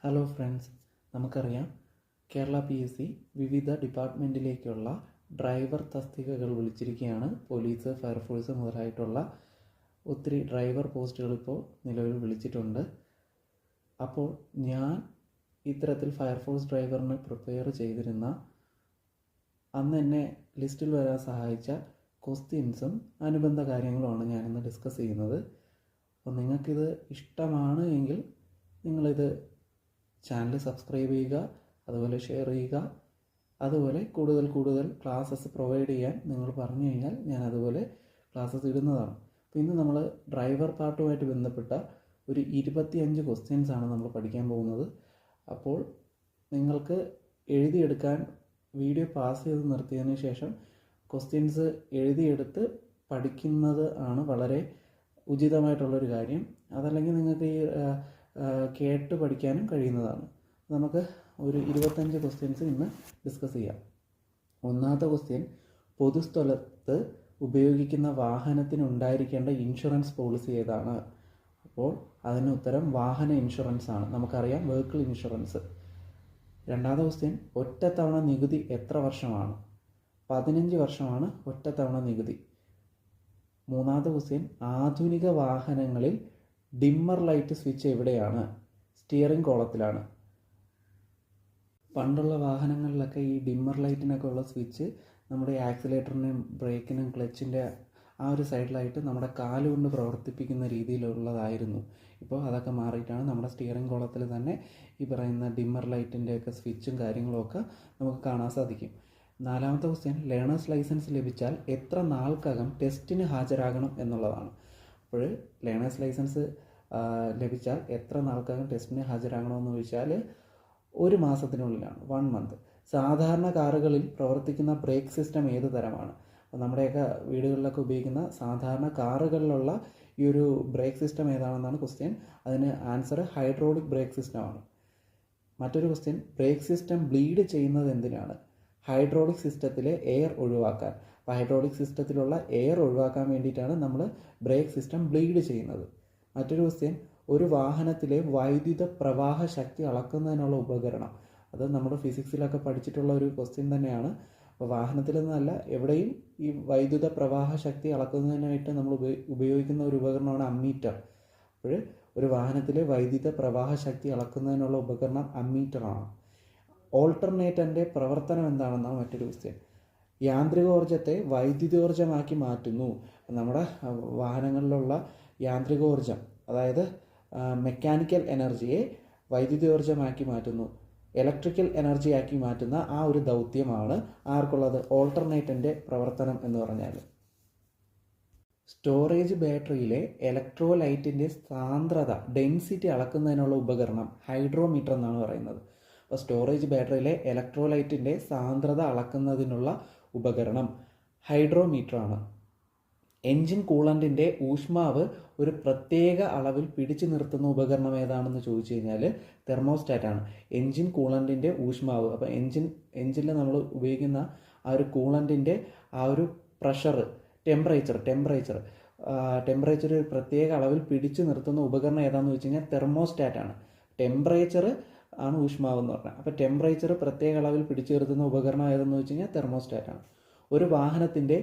Hello friends, നമുക്കറിയാം Kerala PSC വിവിധ ഡിപ്പാർട്ട്മെൻറ്റിലേക്കുള്ള driver തസ്തികകൾ വിളിച്ചിരിക്കുകയാണ്. പോലീസ്, ഫയർഫോഴ്സ് മുതലായിട്ടുള്ള ഒത്തിരി ഡ്രൈവർ പോസ്റ്റുകൾ ഇപ്പോൾ നിലവിൽ വിളിച്ചിട്ടുണ്ട്. അപ്പോൾ ഞാൻ ഇത്തരത്തിൽ ഫയർഫോഴ്സ് ഡ്രൈവറിന് പ്രിപ്പയർ ചെയ്തിരുന്ന അന്ന് എന്നെ ലിസ്റ്റിൽ വരാൻ സഹായിച്ച ക്വസ്റ്റ്യൻസും അനുബന്ധ കാര്യങ്ങളുമാണ് ഞാനിന്ന് ഡിസ്കസ് ചെയ്യുന്നത്. അപ്പോൾ നിങ്ങൾക്കിത് ഇഷ്ടമാണ് എങ്കിൽ നിങ്ങളിത് ചാനൽ സബ്സ്ക്രൈബ് ചെയ്യുക, അതുപോലെ ഷെയർ ചെയ്യുക. അതുപോലെ കൂടുതൽ ക്ലാസ്സസ് പ്രൊവൈഡ് ചെയ്യാൻ നിങ്ങൾ പറഞ്ഞു കഴിഞ്ഞാൽ ഞാൻ അതുപോലെ ക്ലാസ്സസ് ഇടുന്നതാണ്. അപ്പോൾ ഇന്ന് നമ്മൾ ഡ്രൈവർ പാർട്ടുമായിട്ട് ബന്ധപ്പെട്ട ഒരു 25 ക്വസ്റ്റ്യൻസ് ആണ് നമ്മൾ പഠിക്കാൻ പോകുന്നത്. അപ്പോൾ നിങ്ങൾക്ക് എഴുതിയെടുക്കാൻ വീഡിയോ പാസ് ചെയ്ത് നിർത്തിയതിന് ശേഷം ക്വസ്റ്റ്യൻസ് എഴുതിയെടുത്ത് പഠിക്കുന്നത് ആണ് വളരെ ഉചിതമായിട്ടുള്ളൊരു കാര്യം. അതല്ലെങ്കിൽ നിങ്ങൾക്ക് ഈ കേട്ട് പഠിക്കാനും കഴിയുന്നതാണ്. നമുക്ക് ഒരു 25 ക്വസ്റ്റ്യൻസ് ഇന്ന് ഡിസ്കസ് ചെയ്യാം. ഒന്നാമത്തെ ക്വസ്റ്റ്യൻ, പൊതുസ്ഥലത്ത് ഉപയോഗിക്കുന്ന വാഹനത്തിന് ഉണ്ടായിരിക്കേണ്ട ഇൻഷുറൻസ് പോളിസി ഏതാണ്? അപ്പോൾ അതിന് ഉത്തരം വാഹന ഇൻഷുറൻസ് ആണ്. നമുക്കറിയാം വെഹിക്കിൾ ഇൻഷുറൻസ്. രണ്ടാമത്തെ ക്വസ്റ്റ്യൻ, ഒറ്റത്തവണ നികുതി എത്ര വർഷമാണ്? 15 വർഷമാണ് ഒറ്റത്തവണ നികുതി. മൂന്നാമത്തെ ക്വസ്റ്റ്യൻ, ആധുനിക വാഹനങ്ങളിൽ ഡിമ്മർ ലൈറ്റ് സ്വിച്ച് എവിടെയാണ്? സ്റ്റിയറിംഗ് കോളത്തിലാണ്. പണ്ടുള്ള വാഹനങ്ങളിലൊക്കെ ഈ ഡിമ്മർ ലൈറ്റിനൊക്കെ ഉള്ള സ്വിച്ച് നമ്മുടെ ആക്സിലേറ്ററിനും ബ്രേക്കിനും ക്ലച്ചിൻ്റെ ആ ഒരു സൈഡിലായിട്ട് നമ്മുടെ കാലുകൊണ്ട് പ്രവർത്തിപ്പിക്കുന്ന രീതിയിലുള്ളതായിരുന്നു. ഇപ്പോൾ അതൊക്കെ മാറിയിട്ടാണ് നമ്മുടെ സ്റ്റിയറിംഗ് കോളത്തിൽ തന്നെ ഈ പറയുന്ന ഡിമ്മർ ലൈറ്റിൻ്റെയൊക്കെ സ്വിച്ചും കാര്യങ്ങളുമൊക്കെ നമുക്ക് കാണാൻ സാധിക്കും. നാലാമത്തെ ക്വസ്റ്റ്യൻ, ലേണേഴ്സ് ലൈസൻസ് ലഭിച്ചാൽ എത്ര നാൾക്കകം ടെസ്റ്റിന് ഹാജരാകണം എന്നുള്ളതാണ്. അപ്പോൾ ലേണേഴ്സ് ലൈസൻസ് ലഭിച്ചാൽ എത്ര നാൾക്കകം ടെസ്റ്റിന് ഹാജരാകണമെന്ന് ചോദിച്ചാൽ 1 മാസത്തിനുള്ളിലാണ്, 1 മന്ത്. സാധാരണ കാറുകളിൽ പ്രവർത്തിക്കുന്ന ബ്രേക്ക് സിസ്റ്റം ഏത് തരമാണ്? അപ്പോൾ നമ്മുടെയൊക്കെ വീടുകളിലൊക്കെ ഉപയോഗിക്കുന്ന സാധാരണ കാറുകളിലുള്ള ഈ ഒരു ബ്രേക്ക് സിസ്റ്റം ഏതാണെന്നാണ് ക്വസ്റ്റ്യൻ. അതിന് ആൻസർ ഹൈഡ്രോളിക് ബ്രേക്ക് സിസ്റ്റമാണ്. മറ്റൊരു ക്വസ്റ്റ്യൻ, ബ്രേക്ക് സിസ്റ്റം ബ്ലീഡ് ചെയ്യുന്നത് എന്തിനാണ്? ഹൈഡ്രോളിക് സിസ്റ്റത്തിലെ എയർ ഒഴിവാക്കാൻ. അപ്പോൾ ഹൈഡ്രോളിക് സിസ്റ്റത്തിലുള്ള എയർ ഒഴിവാക്കാൻ വേണ്ടിയിട്ടാണ് നമ്മൾ ബ്രേക്ക് സിസ്റ്റം ബ്ലീഡ് ചെയ്യുന്നത്. മറ്റൊരു ക്വസ്റ്റ്യൻ, ഒരു വാഹനത്തിലെ വൈദ്യുത പ്രവാഹ ശക്തി അളക്കുന്നതിനുള്ള ഉപകരണം. അത് നമ്മൾ ഫിസിക്സിലൊക്കെ പഠിച്ചിട്ടുള്ള ഒരു ക്വസ്റ്റ്യൻ തന്നെയാണ്. അപ്പോൾ വാഹനത്തിൽ നിന്നല്ല, എവിടെയും ഈ വൈദ്യുത പ്രവാഹ ശക്തി അളക്കുന്നതിനായിട്ട് നമ്മൾ ഉപയോഗിക്കുന്ന ഒരു ഉപകരണമാണ് അമ്മീറ്റർ. അപ്പോൾ ഒരു വാഹനത്തിലെ വൈദ്യുത പ്രവാഹ ശക്തി അളക്കുന്നതിനുള്ള ഉപകരണം അമ്മീറ്ററാണ്. ഓൾട്ടർനേറ്ററിൻ്റെ പ്രവർത്തനം എന്താണെന്നാണ് മറ്റൊരു ക്വസ്റ്റ്യൻ. യാന്ത്രികോർജ്ജത്തെ വൈദ്യുതോർജ്ജമാക്കി മാറ്റുന്നു. നമ്മുടെ വാഹനങ്ങളിലുള്ള യാന്ത്രികോർജ്ജം, അതായത് മെക്കാനിക്കൽ എനർജിയെ വൈദ്യുതോർജ്ജമാക്കി മാറ്റുന്നു, ഇലക്ട്രിക്കൽ എനർജിയാക്കി മാറ്റുന്ന ആ ഒരു ദൗത്യമാണ് ആർക്കുള്ളത്? ഓൾട്ടർനേറ്ററിൻ്റെ പ്രവർത്തനം എന്ന് പറഞ്ഞാൽ. സ്റ്റോറേജ് ബാറ്ററിയിലെ ഇലക്ട്രോലൈറ്റിൻ്റെ സാന്ദ്രത, ഡെൻസിറ്റി അളക്കുന്നതിനുള്ള ഉപകരണം ഹൈഡ്രോമീറ്റർ എന്നാണ് പറയുന്നത്. അപ്പോൾ സ്റ്റോറേജ് ബാറ്ററിയിലെ ഇലക്ട്രോലൈറ്റിൻ്റെ സാന്ദ്രത അളക്കുന്നതിനുള്ള ഉപകരണം ഹൈഡ്രോമീറ്ററാണ്. എൻജിൻ കൂളൻറ്റിൻ്റെ ഊഷ്മാവ് ഒരു പ്രത്യേക അളവിൽ പിടിച്ചു നിർത്തുന്ന ഉപകരണം ഏതാണെന്ന് ചോദിച്ചു കഴിഞ്ഞാൽ തെർമോസ്റ്റാറ്റാണ്. എൻജിൻ കൂളൻറ്റിൻ്റെ ഊഷ്മാവ്, അപ്പോൾ എൻജിനിൽ നമ്മൾ ഉപയോഗിക്കുന്ന ആ ഒരു കൂളൻറ്റിൻ്റെ ആ ഒരു പ്രഷർ, ടെമ്പറേച്ചർ ഒരു പ്രത്യേക അളവിൽ പിടിച്ചു നിർത്തുന്ന ഉപകരണം ഏതാണെന്ന് വെച്ച് കഴിഞ്ഞാൽ തെർമോസ്റ്റാറ്റാണ്. ടെമ്പറേച്ചർ ആണ് ഊഷ്മാവ് എന്ന് പറഞ്ഞാൽ. അപ്പോൾ ടെമ്പറേച്ചർ പ്രത്യേക അളവിൽ പിടിച്ചു നിർത്തുന്ന ഉപകരണം ഏതെന്ന് വെച്ച് കഴിഞ്ഞാൽ തെർമോസ്റ്റാറ്റാണ്. ഒരു വാഹനത്തിൻ്റെ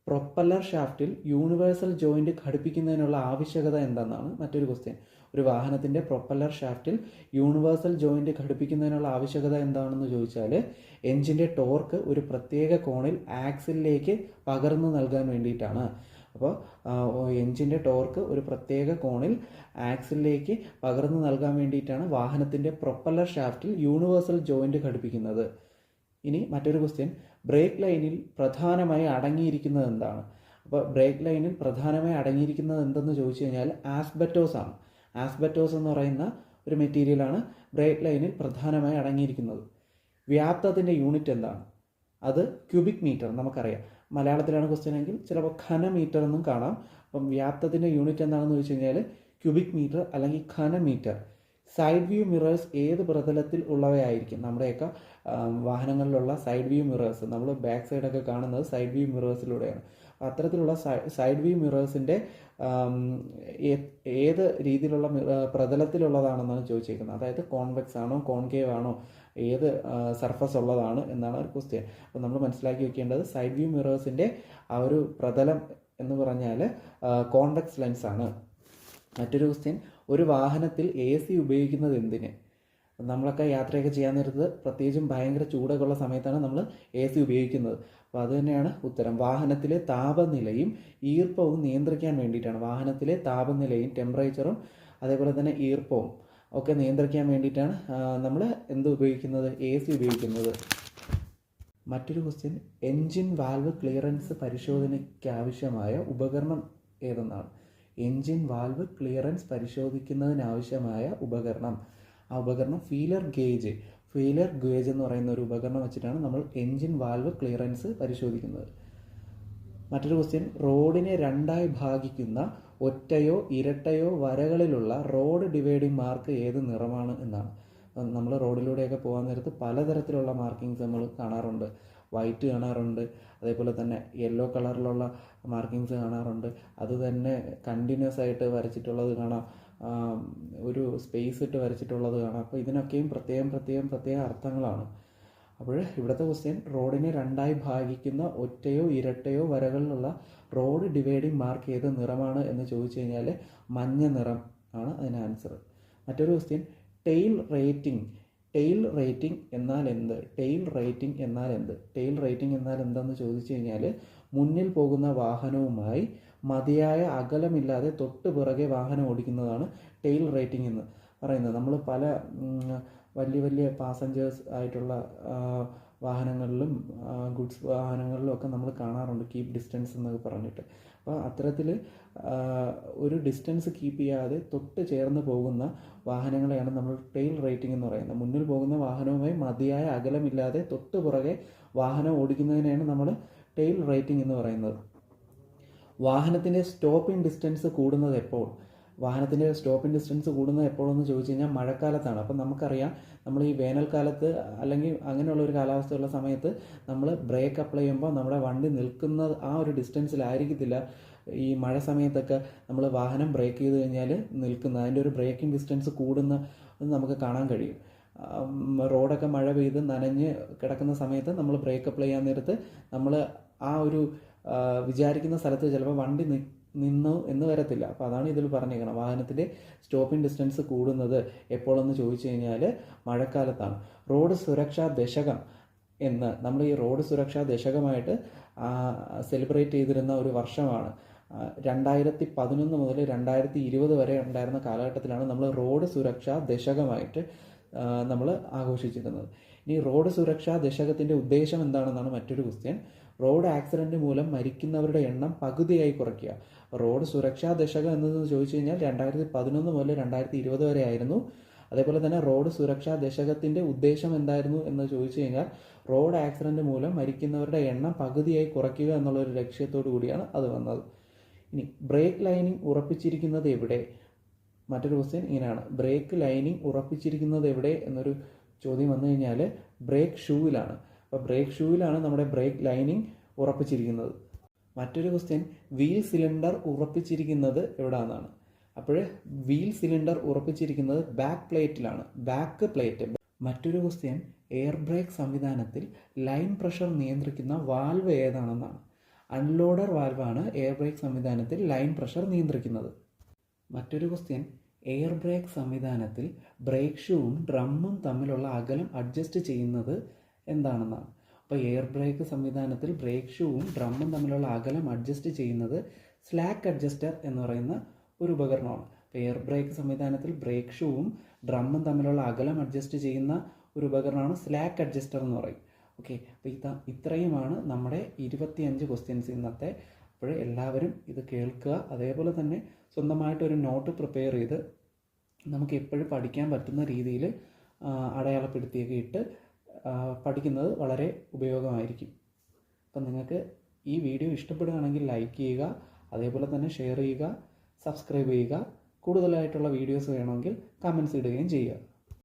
പ്രൊപ്പല്ലർ ഷാഫ്റ്റിൽ യൂണിവേഴ്സൽ ജോയിൻറ്റ് ഘടിപ്പിക്കുന്നതിനുള്ള ആവശ്യകത എന്തെന്നാണ് മറ്റൊരു ക്വസ്റ്റ്യൻ. ഒരു വാഹനത്തിൻ്റെ പ്രൊപ്പല്ലർ ഷാഫ്റ്റിൽ യൂണിവേഴ്സൽ ജോയിൻറ്റ് ഘടിപ്പിക്കുന്നതിനുള്ള ആവശ്യകത എന്താണെന്ന് ചോദിച്ചാൽ എൻജിൻ്റെ ടോർക്ക് ഒരു പ്രത്യേക കോണിൽ ആക്സിലേക്ക് പകർന്നു നൽകാൻ വേണ്ടിയിട്ടാണ്. അപ്പോൾ എൻജിൻ്റെ ടോർക്ക് ഒരു പ്രത്യേക കോണിൽ ആക്സിലേക്ക് പകർന്നു നൽകാൻ വേണ്ടിയിട്ടാണ് വാഹനത്തിൻ്റെ പ്രൊപ്പല്ലർ ഷാഫ്റ്റിൽ യൂണിവേഴ്സൽ ജോയിൻറ്റ് ഘടിപ്പിക്കുന്നത്. ഇനി മറ്റൊരു ക്വസ്റ്റ്യൻ, ബ്രേക്ക് ലൈനിൽ പ്രധാനമായി അടങ്ങിയിരിക്കുന്നത് എന്താണ്? അപ്പോൾ ബ്രേക്ക് ലൈനിൽ പ്രധാനമായി അടങ്ങിയിരിക്കുന്നത് എന്തെന്ന് ചോദിച്ചു കഴിഞ്ഞാൽ ആസ്ബറ്റോസ് ആണ്. ആസ്ബറ്റോസ് എന്ന് പറയുന്ന ഒരു മെറ്റീരിയലാണ് ബ്രേക്ക് ലൈനിൽ പ്രധാനമായി അടങ്ങിയിരിക്കുന്നത്. വ്യാപ്തത്തിൻ്റെ യൂണിറ്റ് എന്താണ്? അത് ക്യൂബിക് മീറ്റർ. നമുക്കറിയാം, മലയാളത്തിലാണ് ക്വസ്റ്റ്യൻ എങ്കിൽ ചിലപ്പോൾ ഘനമീറ്റർ എന്നും കാണാം. അപ്പം വ്യാപ്തത്തിൻ്റെ യൂണിറ്റ് എന്താണെന്ന് ചോദിച്ചു കഴിഞ്ഞാൽ ക്യൂബിക് മീറ്റർ അല്ലെങ്കിൽ ഘനമീറ്റർ. സൈഡ് വ്യൂ മിറേഴ്സ് ഏത് പ്രതലത്തിൽ ഉള്ളവയായിരിക്കും? നമ്മുടെയൊക്കെ വാഹനങ്ങളിലുള്ള സൈഡ് വ്യൂ മിറേഴ്സ്, നമ്മൾ ബാക്ക് സൈഡൊക്കെ കാണുന്നത് സൈഡ് വ്യൂ മിറേഴ്സിലൂടെയാണ്. അത്തരത്തിലുള്ള സൈഡ് വ്യൂ മിറേഴ്സിൻ്റെ ഏത് രീതിയിലുള്ള പ്രതലത്തിലുള്ളതാണെന്നാണ് ചോദിച്ചിരിക്കുന്നത്. അതായത് കോൺവെക്സ് ആണോ കോൺകേവ് ആണോ, ഏത് സർഫസ് ഉള്ളതാണ് എന്നാണ് ഒരു ക്വസ്റ്റ്യൻ. അപ്പോൾ നമ്മൾ മനസ്സിലാക്കി വെക്കേണ്ടത് സൈഡ് വ്യൂ മിറേഴ്സിൻ്റെ ആ ഒരു പ്രതലം എന്ന് പറഞ്ഞാൽ കോൺവെക്സ് ലെൻസ് ആണ്. മറ്റൊരു ക്വസ്റ്റ്യൻ, ഒരു വാഹനത്തിൽ AC ഉപയോഗിക്കുന്നത് എന്തിന്? നമ്മളൊക്കെ യാത്രയൊക്കെ ചെയ്യാൻ നേരത്ത് പ്രത്യേകിച്ചും ഭയങ്കര ചൂടൊക്കെ ഉള്ള സമയത്താണ് നമ്മൾ AC ഉപയോഗിക്കുന്നത്. അപ്പോൾ അത് തന്നെയാണ് ഉത്തരം. വാഹനത്തിലെ താപനിലയും ഈർപ്പവും നിയന്ത്രിക്കാൻ വേണ്ടിയിട്ടാണ്. വാഹനത്തിലെ താപനിലയും ടെമ്പറേച്ചറും അതേപോലെ തന്നെ ഈർപ്പവും ഒക്കെ നിയന്ത്രിക്കാൻ വേണ്ടിയിട്ടാണ് നമ്മൾ എന്ത് ഉപയോഗിക്കുന്നത്? AC ഉപയോഗിക്കുന്നത്. മറ്റൊരു ക്വസ്റ്റ്യൻ, എൻജിൻ വാൽവ് ക്ലിയറൻസ് പരിശോധനയ്ക്കാവശ്യമായ ഉപകരണം ഏതെന്നാണ്? എൻജിൻ വാൽവ് ക്ലിയറൻസ് പരിശോധിക്കുന്നതിനാവശ്യമായ ഉപകരണം, ആ ഉപകരണം ഫീലർ ഗേജ് എന്ന് പറയുന്ന ഒരു ഉപകരണം വെച്ചിട്ടാണ് നമ്മൾ എൻജിൻ വാൽവ് ക്ലിയറൻസ് പരിശോധിക്കുന്നത്. മറ്റൊരു ക്വസ്റ്റ്യൻ, റോഡിനെ രണ്ടായി ഭാഗിക്കുന്ന ഒറ്റയോ ഇരട്ടയോ വരകളിലുള്ള റോഡ് ഡിവൈഡിംഗ് മാർക്ക് ഏത് നിറമാണ് എന്നാണ്. നമ്മൾ റോഡിലൂടെയൊക്കെ പോകാൻ നേരത്ത് പലതരത്തിലുള്ള മാർക്കിങ്സ് നമ്മൾ കാണാറുണ്ട്. വൈറ്റ് കാണാറുണ്ട്, അതേപോലെ തന്നെ യെല്ലോ കളറിലുള്ള മാർക്കിങ്സ് കാണാറുണ്ട്. അത് തന്നെ കണ്ടിന്യൂസ് ആയിട്ട് വരച്ചിട്ടുള്ളത് കാണാം, ഒരു സ്പേസ് ഇട്ട് വരച്ചിട്ടുള്ളത് കാണാം. അപ്പോൾ ഇതിനൊക്കെയും പ്രത്യേക അർത്ഥങ്ങളാണ്. അപ്പോൾ ഇവിടുത്തെ ക്വസ്റ്റ്യൻ, റോഡിനെ രണ്ടായി ഭാഗിക്കുന്ന ഒറ്റയോ ഇരട്ടയോ വരകളിലുള്ള റോഡ് ഡിവൈഡിംഗ് മാർക്ക് ഏത് നിറമാണ് എന്ന് ചോദിച്ചു കഴിഞ്ഞാൽ മഞ്ഞ നിറം ആണ് അതിന് ആൻസർ. മറ്റൊരു ക്വസ്റ്റ്യൻ, ടെയിൽ റേറ്റിംഗ് എന്നാൽ എന്ത്? ടെയിൽ റേറ്റിംഗ് എന്നാൽ എന്തെന്ന് ചോദിച്ചു കഴിഞ്ഞാൽ മുന്നിൽ പോകുന്ന വാഹനവുമായി മതിയായ അകലമില്ലാതെ തൊട്ട് പിറകെ വാഹനം ഓടിക്കുന്നതാണ് ടെയിൽ റേറ്റിംഗ് എന്ന് പറയുന്നത്. നമ്മൾ പല വലിയ പാസഞ്ചേഴ്സ് ആയിട്ടുള്ള വാഹനങ്ങളിലും ഗുഡ്സ് വാഹനങ്ങളിലും ഒക്കെ നമ്മൾ കാണാറുണ്ട് കീപ്പ് ഡിസ്റ്റൻസ് എന്നൊക്കെ പറഞ്ഞിട്ട്. അപ്പോൾ അത്തരത്തിൽ ഒരു ഡിസ്റ്റൻസ് കീപ്പ് ചെയ്യാതെ തൊട്ട് ചേർന്ന് പോകുന്ന വാഹനങ്ങളെയാണ് നമ്മൾ ടെയിൽ റേറ്റിംഗ് എന്ന് പറയുന്നത്. മുന്നിൽ പോകുന്ന വാഹനവുമായി മതിയായ അകലമില്ലാതെ തൊട്ട് പുറകെ വാഹനം ഓടിക്കുന്നതിനെയാണ് നമ്മൾ ടെയിൽ റേറ്റിംഗ് എന്ന് പറയുന്നത്. വാഹനത്തിൻ്റെ സ്റ്റോപ്പിംഗ് ഡിസ്റ്റൻസ് കൂടുന്നത് എപ്പോൾ? വാഹനത്തിൻ്റെ സ്റ്റോപ്പിംഗ് ഡിസ്റ്റൻസ് കൂടുന്നത് എപ്പോഴെന്ന് ചോദിച്ചു കഴിഞ്ഞാൽ മഴക്കാലത്താണ്. അപ്പം നമുക്കറിയാം, നമ്മൾ ഈ വേനൽക്കാലത്ത് അല്ലെങ്കിൽ അങ്ങനെയുള്ള ഒരു കാലാവസ്ഥയുള്ള സമയത്ത് നമ്മൾ ബ്രേക്ക് അപ്ലൈ ചെയ്യുമ്പോൾ നമ്മുടെ വണ്ടി നിൽക്കുന്ന ആ ഒരു ഡിസ്റ്റൻസിലായിരിക്കത്തില്ല ഈ മഴ സമയത്തൊക്കെ നമ്മൾ വാഹനം ബ്രേക്ക് ചെയ്ത് കഴിഞ്ഞാൽ നിൽക്കുന്നത്. അതിൻ്റെ ഒരു ബ്രേക്കിംഗ് ഡിസ്റ്റൻസ് കൂടുന്ന നമുക്ക് കാണാൻ കഴിയും. റോഡൊക്കെ മഴ പെയ്ത് നനഞ്ഞ് കിടക്കുന്ന സമയത്ത് നമ്മൾ ബ്രേക്ക് അപ്ലൈ ചെയ്യാൻ നേരത്ത് നമ്മൾ ആ ഒരു വിചാരിക്കുന്ന സ്ഥലത്ത് ചിലപ്പോൾ വണ്ടി നിന്നു എന്ന് വരത്തില്ല. അപ്പോൾ അതാണ് ഇതിൽ പറഞ്ഞേക്കണം, വാഹനത്തിൻ്റെ സ്റ്റോപ്പിംഗ് ഡിസ്റ്റൻസ് കൂടുന്നത് എപ്പോഴെന്ന് ചോദിച്ചു കഴിഞ്ഞാൽ മഴക്കാലത്താണ്. റോഡ് സുരക്ഷാ ദശകം എന്ന് നമ്മൾ ഈ റോഡ് സുരക്ഷാ ദശകമായിട്ട് സെലിബ്രേറ്റ് ചെയ്തിരുന്ന ഒരു വർഷമാണ് 2011 മുതൽ 2020 വരെ ഉണ്ടായിരുന്ന കാലഘട്ടത്തിലാണ് നമ്മൾ റോഡ് സുരക്ഷാ ദശകമായിട്ട് നമ്മൾ ആഘോഷിച്ചിരുന്നത്. ഇനി റോഡ് സുരക്ഷാ ദശകത്തിൻ്റെ ഉദ്ദേശം എന്താണെന്നാണ് മറ്റൊരു ക്വസ്റ്റ്യൻ. റോഡ് ആക്സിഡൻറ്റ് മൂലം മരിക്കുന്നവരുടെ എണ്ണം പകുതിയായി കുറയ്ക്കുക. റോഡ് സുരക്ഷാ ദശകം എന്നതെന്ന് ചോദിച്ചു കഴിഞ്ഞാൽ 2011 മുതൽ 2020 വരെ ആയിരുന്നു. അതേപോലെ തന്നെ റോഡ് സുരക്ഷാ ദശകത്തിൻ്റെ ഉദ്ദേശം എന്തായിരുന്നു എന്ന് ചോദിച്ചു കഴിഞ്ഞാൽ റോഡ് ആക്സിഡൻറ്റ് മൂലം മരിക്കുന്നവരുടെ എണ്ണം പകുതിയായി കുറയ്ക്കുക എന്നുള്ളൊരു ലക്ഷ്യത്തോടു കൂടിയാണ് അത് വന്നത്. ഇനി ബ്രേക്ക് ലൈനിങ് ഉറപ്പിച്ചിരിക്കുന്നത് എവിടെ? മറ്റൊരു ക്വസ്റ്റ്യൻ ഇങ്ങനെയാണ്, ബ്രേക്ക് ലൈനിങ് ഉറപ്പിച്ചിരിക്കുന്നത് എവിടെ എന്നൊരു ചോദ്യം വന്നു കഴിഞ്ഞാൽ ബ്രേക്ക് ഷൂവിലാണ്. അപ്പോൾ ബ്രേക്ക് ഷൂവിലാണ് നമ്മുടെ ബ്രേക്ക് ലൈനിങ് ഉറപ്പിച്ചിരിക്കുന്നത്. മറ്റൊരു ക്വസ്റ്റ്യൻ, വീൽ സിലിണ്ടർ ഉറപ്പിച്ചിരിക്കുന്നത് എവിടെയാണെന്നാണ്. അപ്പോൾ വീൽ സിലിണ്ടർ ഉറപ്പിച്ചിരിക്കുന്നത് ബാക്ക് പ്ലേറ്റിലാണ്, ബാക്ക് പ്ലേറ്റ്. മറ്റൊരു ക്വസ്റ്റ്യൻ, എയർ ബ്രേക്ക് സംവിധാനത്തിൽ ലൈൻ പ്രഷർ നിയന്ത്രിക്കുന്ന വാൽവ് ഏതാണെന്നാണ്. അൺലോഡർ വാൽവാണ് എയർ ബ്രേക്ക് സംവിധാനത്തിൽ ലൈൻ പ്രഷർ നിയന്ത്രിക്കുന്നത്. മറ്റൊരു ക്വസ്റ്റ്യൻ, എയർ ബ്രേക്ക് സംവിധാനത്തിൽ ബ്രേക്ക് ഷൂവും ഡ്രമ്മും തമ്മിലുള്ള അകലം അഡ്ജസ്റ്റ് ചെയ്യുന്നത് എന്താണെന്നാണ്. അപ്പോൾ എയർ ബ്രേക്ക് സംവിധാനത്തിൽ ബ്രേക്ക് ഷൂവും ഡ്രമ്മും തമ്മിലുള്ള അകലം അഡ്ജസ്റ്റ് ചെയ്യുന്നത് സ്ലാക്ക് അഡ്ജസ്റ്റർ എന്ന് പറയുന്ന ഒരു ഉപകരണമാണ്. അപ്പോൾ എയർ ബ്രേക്ക് സംവിധാനത്തിൽ ബ്രേക്ക് ഷൂവും ഡ്രമ്മും തമ്മിലുള്ള അകലം അഡ്ജസ്റ്റ് ചെയ്യുന്ന ഒരു ഉപകരണമാണ് സ്ലാക്ക് അഡ്ജസ്റ്റർ എന്ന് പറയും. ഓക്കെ, അപ്പോൾ ഇത്രയുമാണ് നമ്മുടെ 25 ക്വസ്റ്റ്യൻസ് ഇന്നത്തെ. അപ്പോൾ എല്ലാവരും ഇത് കേൾക്കുക, അതേപോലെ തന്നെ സ്വന്തമായിട്ടൊരു നോട്ട് പ്രിപ്പയർ ചെയ്ത് നമുക്ക് എപ്പോഴും പഠിക്കാൻ പറ്റുന്ന രീതിയിൽ അടയാളപ്പെടുത്തിയൊക്കെ ഇട്ട് പഠിക്കുന്നത് വളരെ ഉപയോഗമായിരിക്കും. അപ്പം നിങ്ങൾക്ക് ഈ വീഡിയോ ഇഷ്ടപ്പെടുകയാണെങ്കിൽ ലൈക്ക് ചെയ്യുക, അതേപോലെ തന്നെ ഷെയർ ചെയ്യുക, സബ്സ്ക്രൈബ് ചെയ്യുക. കൂടുതലായിട്ടുള്ള വീഡിയോസ് വേണമെങ്കിൽ കമൻറ്റ്സ് ഇടുകയും ചെയ്യുക.